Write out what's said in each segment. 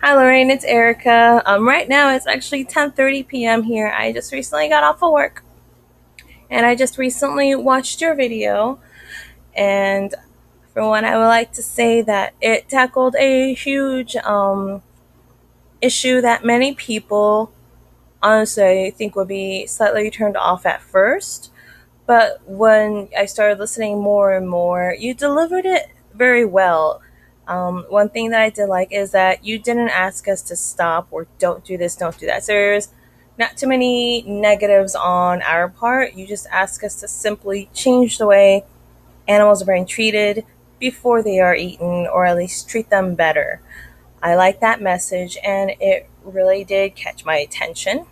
Hi Lorraine, it's Erica. Right now it's actually 10:30 p.m. here. I just recently got off of work and I just recently watched your video, and for one I would like to say that it tackled a huge issue that many people honestly I think would be slightly turned off at first. But when I started listening more and more, you delivered it very well. One thing that I did like is that you didn't ask us to stop or don't do this, don't do that. So there's not too many negatives on our part. You just ask us to simply change the way animals are being treated before they are eaten, or at least treat them better. I like that message, and it really did catch my attention.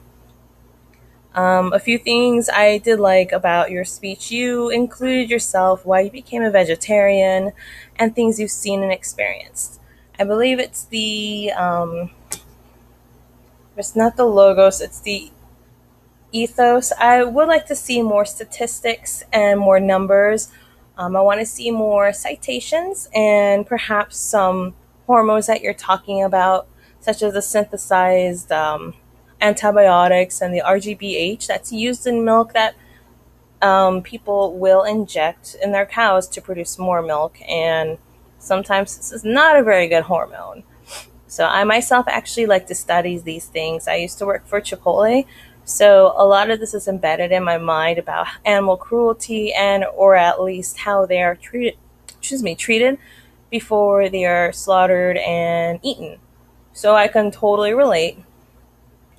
A few things I did like about your speech. You included yourself, why you became a vegetarian, and things you've seen and experienced. I believe it's not the logos, it's the ethos. I would like to see more statistics and more numbers. I want to see more citations and perhaps some hormones that you're talking about, such as the synthesized antibiotics and the RGBH that's used in milk that people will inject in their cows to produce more milk. And sometimes this is not a very good hormone. So I myself actually like to study these things. I used to work for Chipotle, so a lot of this is embedded in my mind about animal cruelty and or at least how they are treated before they are slaughtered and eaten. So I can totally relate.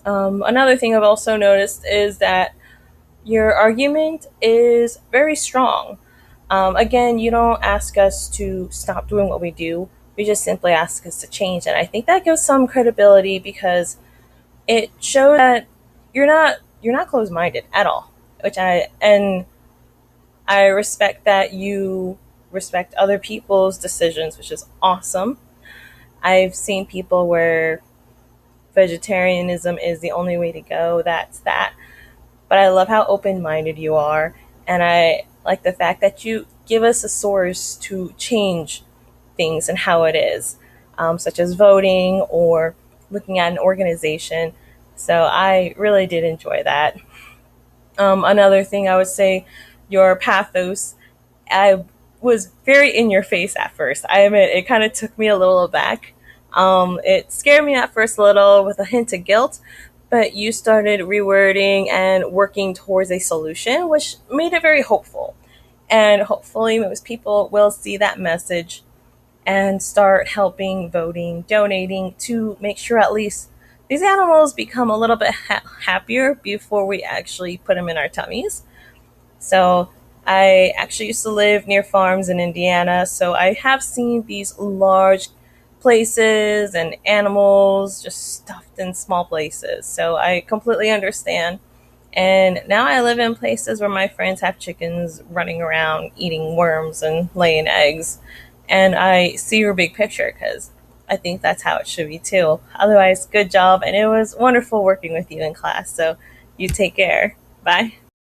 Another thing I've also noticed is that your argument is very strong. Again, you don't ask us to stop doing what we do. You just simply ask us to change, and I think that gives some credibility because it shows that you're not closed minded at all. Which I respect that you respect other people's decisions, which is awesome. I've seen people where vegetarianism is the only way to go. That's that. But I love how open minded you are, and I like the fact that you give us a source to change things and how it is, such as voting or looking at an organization. So I really did enjoy that. Another thing I would say, your pathos. I was very in your face at first. I admit it kind of took me a little aback. It scared me at first a little with a hint of guilt, but you started rewording and working towards a solution, which made it very hopeful. And hopefully, most people will see that message and start helping, voting, donating to make sure at least these animals become a little bit happier before we actually put them in our tummies. So I actually used to live near farms in Indiana, so I have seen these large places and animals just stuffed in small places. So I completely understand. And now I live in places where my friends have chickens running around eating worms and laying eggs. And I see your big picture because I think that's how it should be too. Otherwise, good job. And it was wonderful working with you in class. So you take care. Bye.